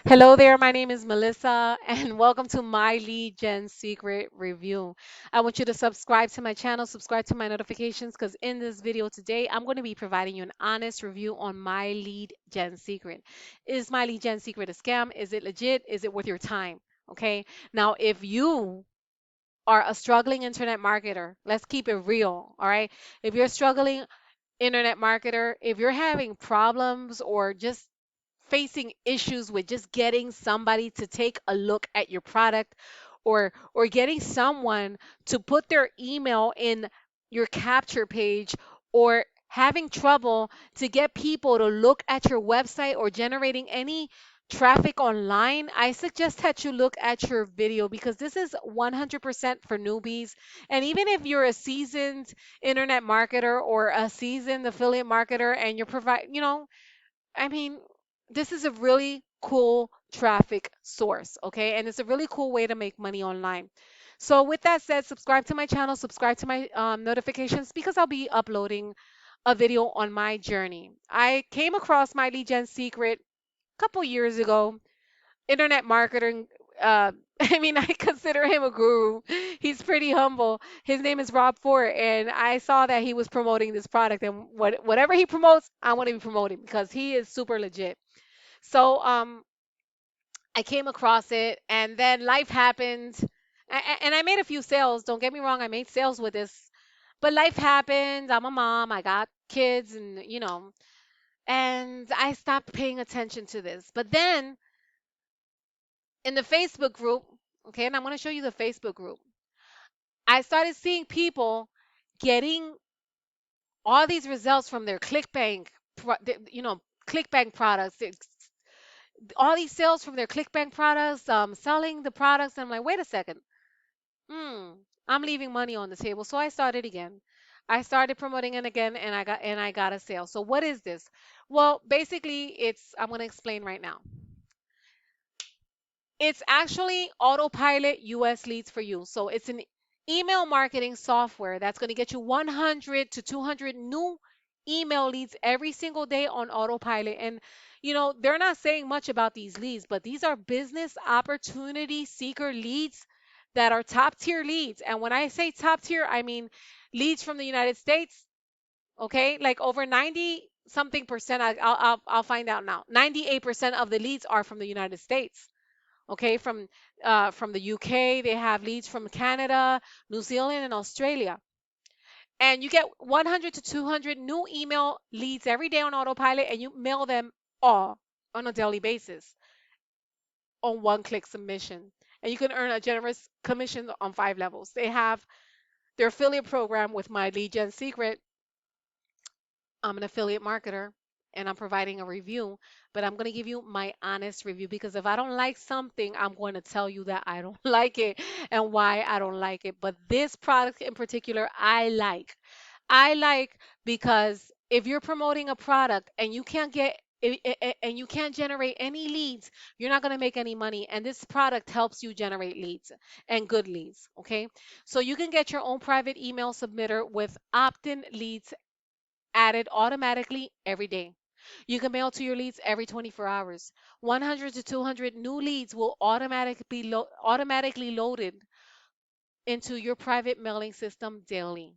Hello there, my name is Melissa, and welcome to my lead gen secret review. I want you to subscribe to my channel, subscribe to my notifications, because in this video today, I'm going to be providing you an honest review on my lead gen secret. Is my lead gen secret a scam? Is it legit? Is it worth your time? Okay. Now, if you are a struggling internet marketer, let's keep it real. All right. If you're struggling internet marketer, if you're having problems or just facing issues with just getting somebody to take a look at your product or getting someone to put their email in your capture page or having trouble to get people to look at your website or generating any traffic online, I suggest that you look at your video because this is 100% for newbies. And even if you're a seasoned internet marketer or a seasoned affiliate marketer and you're I mean, this is a really cool traffic source, okay? And it's a really cool way to make money online. So with that said, subscribe to my channel, subscribe to my notifications because I'll be uploading a video on my journey. I came across my lead gen secret a couple years ago. Internet marketing. I mean, I consider him a guru. He's pretty humble. His name is Rob Ford, and I saw that he was promoting this product, and whatever he promotes, I want to be promoting because he is super legit. So I came across it, and then life happened, and I made a few sales. Don't get me wrong, I made sales with this, but life happened. I'm a mom. I got kids, and and I stopped paying attention to this. But then in the Facebook group, okay, and I'm going to show you the Facebook group. I started seeing people getting all these results from their ClickBank, ClickBank products. All these sales from their ClickBank products, selling the products. And I'm like, wait a second, hmm, I'm leaving money on the table. So I started again. I started promoting it again, and I got a sale. So what is this? Well, basically, I'm going to explain right now. It's actually Autopilot US Leads for you. So it's an email marketing software that's going to get you 100 to 200 new email leads every single day on Autopilot. And, they're not saying much about these leads, but these are business opportunity seeker leads that are top tier leads. And when I say top tier, I mean leads from the United States. Okay, like over 90 something percent. I'll find out now. 98% of the leads are from the United States. Okay, from the UK. They have leads from Canada, New Zealand, and Australia. And you get 100 to 200 new email leads every day on Autopilot, and you mail them all on a daily basis on one-click submission. And you can earn a generous commission on 5 levels. They have their affiliate program with my lead gen secret. I'm an affiliate marketer and I'm providing a review, but I'm going to give you my honest review because if I don't like something, I'm going to tell you that I don't like it and why I don't like it. But this product in particular, I like. I like because if you're promoting a product and you can't and you can't generate any leads, you're not going to make any money. And this product helps you generate leads and good leads. Okay. So you can get your own private email submitter with opt-in leads added automatically every day. You can mail to your leads every 24 hours. 100 to 200 new leads will automatically loaded into your private mailing system daily.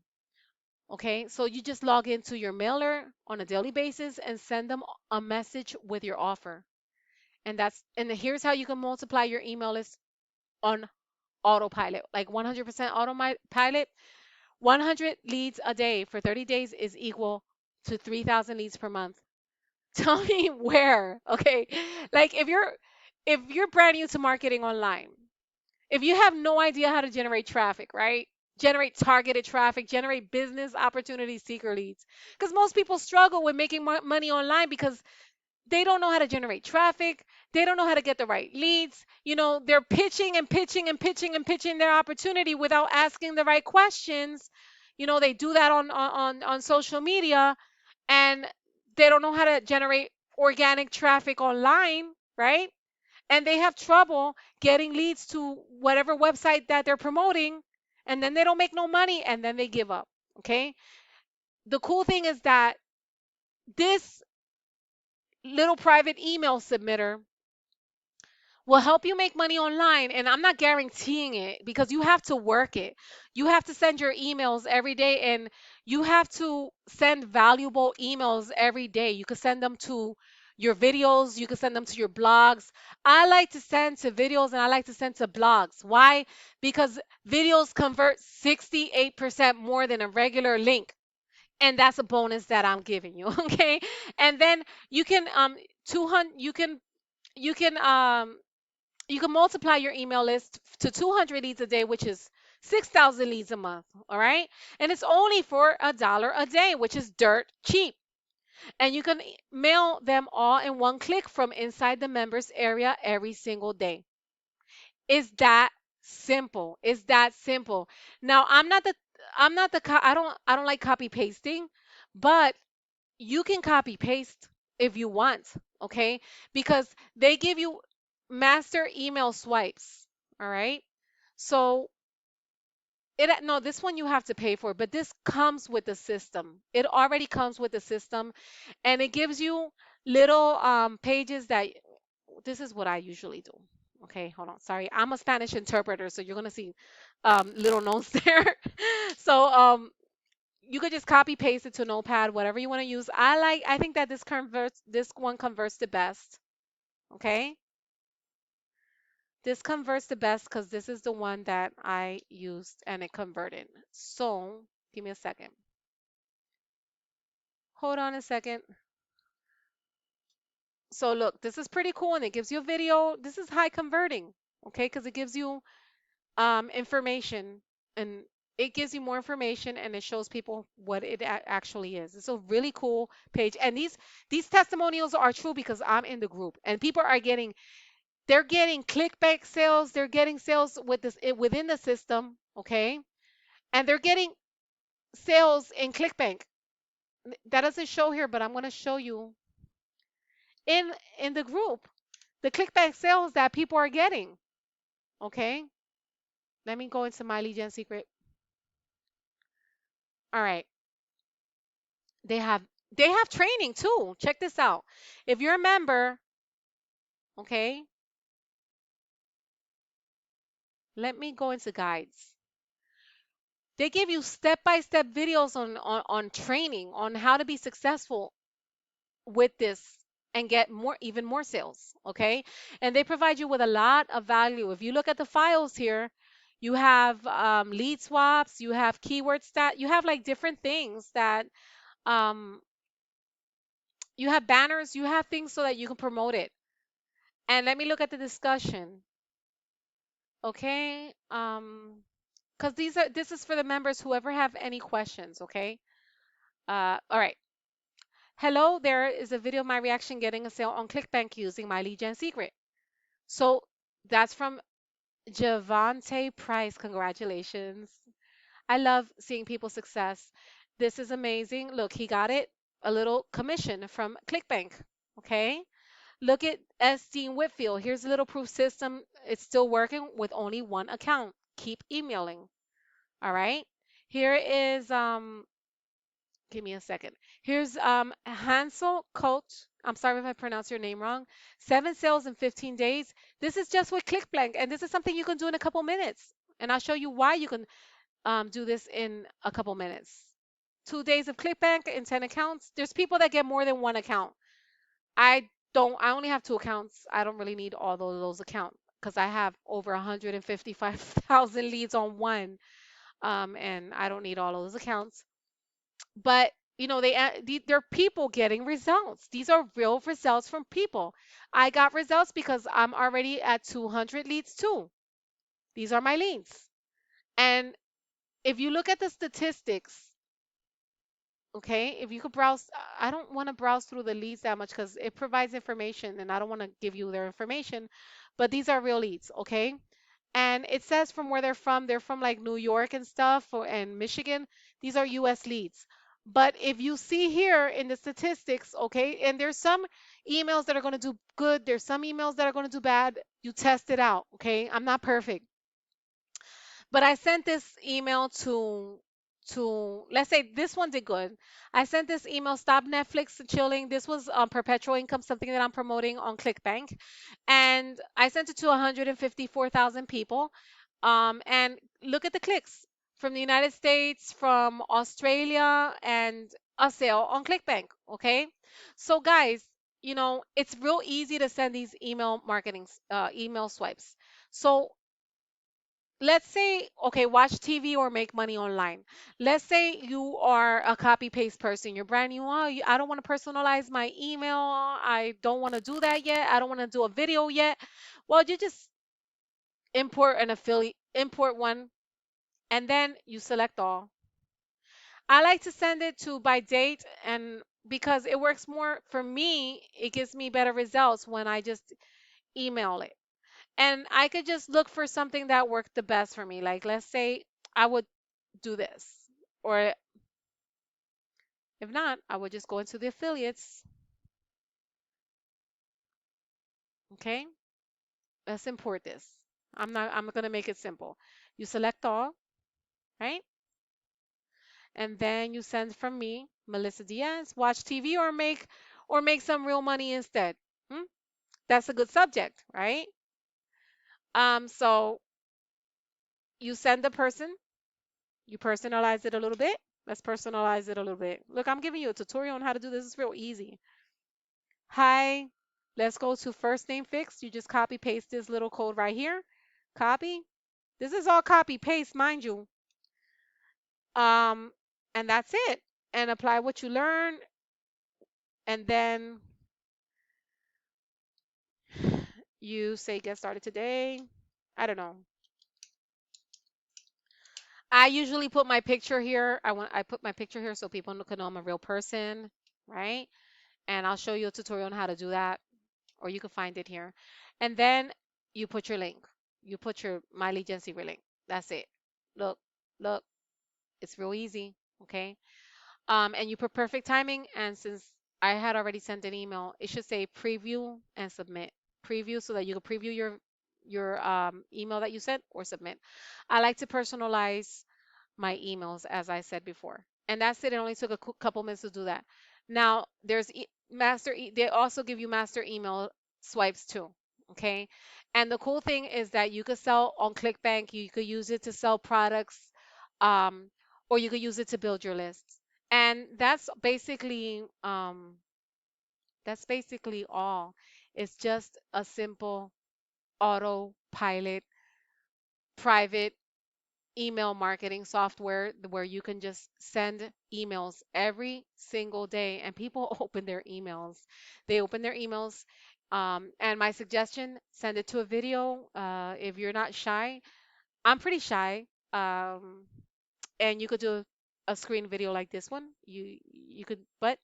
Okay, so you just log into your mailer on a daily basis and send them a message with your offer. And here's how you can multiply your email list on autopilot, like 100% autopilot. 100 leads a day for 30 days is equal to 3,000 leads per month. Tell me where, okay? Like if you're brand new to marketing online, if you have no idea how to generate traffic, right? Generate targeted traffic, generate business opportunity seeker leads. Because most people struggle with making money online because they don't know how to generate traffic. They don't know how to get the right leads. They're pitching and pitching and pitching and pitching their opportunity without asking the right questions. They do that on social media, and they don't know how to generate organic traffic online, right? And they have trouble getting leads to whatever website that they're promoting, and then they don't make no money, and then they give up. Okay. The cool thing is that this little private email submitter will help you make money online. And I'm not guaranteeing it because you have to work it. You have to send your emails every day, and you have to send valuable emails every day. You can send them to your videos, you can send them to your blogs. I like to send to videos and I like to send to blogs. Why? Because videos convert 68% more than a regular link. And that's a bonus that I'm giving you, okay? And then you can 200 you can multiply your email list to 200 leads a day, which is 6,000 leads a month. All right. And it's only for $1 a day, which is dirt cheap. And you can mail them all in one click from inside the members area every single day. It's that simple. It's that simple. Now, I don't like copy pasting, but you can copy paste if you want, okay? Because they give you master email swipes, all right? So no, this one you have to pay for, but this comes with the system. It already comes with the system, and it gives you little pages that this is what I usually do. Okay, hold on. Sorry, I'm a Spanish interpreter, so you're gonna see little notes there. So you could just copy paste it to Notepad, whatever you want to use. I think that this one converts the best. Okay. This converts the best because this is the one that I used and it converted. So give me a second. Hold on a second. So look, this is pretty cool and it gives you a video. This is high converting. Okay, because it gives you information, and it gives you more information and it shows people what it actually is. It's a really cool page, and these testimonials are true because I'm in the group and people are getting, they're getting clickbank sales, they're getting sales with within the system, okay, and they're getting sales in clickbank. That doesn't show here, but I'm going to show you in the group the clickbank sales that people are getting. Okay, let me go into my lead gen secret. All right. They have they have training too. Check this out. If you're a member, okay, let me go into guides. They give you step-by-step videos on training on how to be successful with this and get more, even more sales, okay? And they provide you with a lot of value. If you look at the files here, you have lead swaps, you have keyword stat, you have like different things that um, you have banners, you have things so that you can promote it. And let me look at the discussion. Okay. Because this is for the members, whoever have any questions, okay? All right. Hello, there is a video of my reaction getting a sale on ClickBank using my lead gen secret. So that's from Javante Price. Congratulations. I love seeing people's success. This is amazing. Look, he got it, a little commission from ClickBank. Okay. Look at S. Dean Whitfield. Here's a little proof system. It's still working with only one account. Keep emailing. All right. Here is give me a second. Here's Hansel Coach. I'm sorry if I pronounce your name wrong. 7 sales in 15 days. This is just with ClickBank, and this is something you can do in a couple minutes. And I'll show you why you can do this in a couple minutes. 2 days of ClickBank and 10 accounts. There's people that get more than one account. I don't. I only have two accounts. I don't really need all those accounts because I have over 155,000 leads on one, and I don't need all those accounts. But they're people getting results. These are real results from people. I got results because I'm already at 200 leads too. These are my leads. And if you look at the statistics, okay, if you could browse, I don't want to browse through the leads that much because it provides information and I don't want to give you their information, but these are real leads, okay? And it says from where they're from. They're from like New York and stuff, and Michigan. These are US leads. But if you see here in the statistics, okay, and there's some emails that are going to do good, there's some emails that are going to do bad. You test it out, okay? I'm not perfect. But I sent this email to to, let's say this one did good. I sent this email, stop Netflix chilling. This was perpetual income, something that I'm promoting on ClickBank. And I sent it to 154,000 people. And look at the clicks from the United States, from Australia, and a sale on ClickBank. Okay. So, guys, it's real easy to send these email marketing, email swipes. So, let's say, okay, watch TV or make money online. Let's say you are a copy paste person. You're brand new. Oh, I don't want to personalize my email. I don't want to do that yet. I don't want to do a video yet. Well, you just import an affiliate, import one, and then you select all. I like to send it to by date, and because it works more for me, it gives me better results when I just email it. And I could just look for something that worked the best for me. Like, let's say I would do this. Or if not, I would just go into the affiliates. Okay, let's import this. I'm gonna make it simple. You select all, right? And then you send from me, Melissa Diaz, watch TV or make some real money instead. Hmm? That's a good subject, right? So you send the person, you personalize it a little bit. Let's personalize it a little bit. Look, I'm giving you a tutorial on how to do this. It's real easy. Hi, let's go to first name fix. You just copy paste this little code right here. Copy. This is all copy paste, mind you. Um, and that's it. And apply what you learn. And then you say get started today. I don't know. I usually put my picture here. I put my picture here so people can know I'm a real person, right? And I'll show you a tutorial on how to do that, or you can find it here. And then you put your link. You put your My Lead Gen Secret link. That's it. Look, look, it's real easy, okay? And you put perfect timing, and since I had already sent an email, it should say preview and submit. Preview so that you can preview your email that you sent or submit. I like to personalize my emails, as I said before. And that's it. It only took a couple minutes to do that. Now, they also give you master email swipes too. Okay. And the cool thing is that you could sell on ClickBank, you could use it to sell products, um, or you could use it to build your lists. And that's basically all. It's just a simple autopilot private email marketing software where you can just send emails every single day, and people open their emails. They open their emails. And my suggestion, send it to a video. If you're not shy, I'm pretty shy. And you could do a screen video like this one. You could, but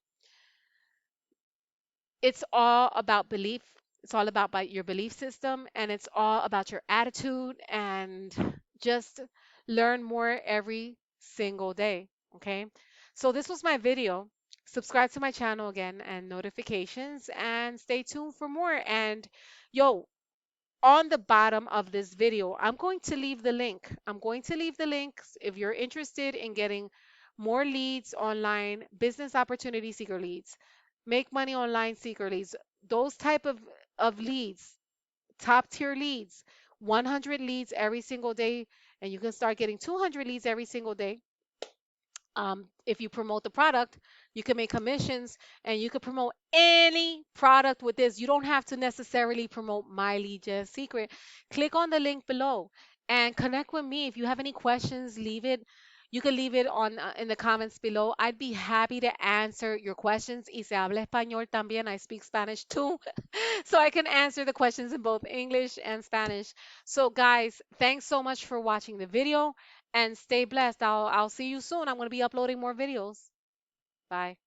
it's all about belief. It's all about your belief system, and it's all about your attitude, and just learn more every single day. Okay. So this was my video. Subscribe to my channel again and notifications, and stay tuned for more. And yo, on the bottom of this video, I'm going to leave the link. I'm going to leave the links if you're interested in getting more leads online, business opportunity seeker leads, make money online seeker leads, those type of leads, top tier leads, 100 leads every single day, and you can start getting 200 leads every single day. If you promote the product, you can make commissions, and you can promote any product with this. You don't have to necessarily promote My Lead Gen Secret. Click on the link below and connect with me. If you have any questions, leave it. You can leave it on in the comments below. I'd be happy to answer your questions. Y se habla español también. I speak Spanish too, so I can answer the questions in both English and Spanish. So guys, thanks so much for watching the video, and stay blessed. I'll see you soon. I'm going to be uploading more videos. Bye.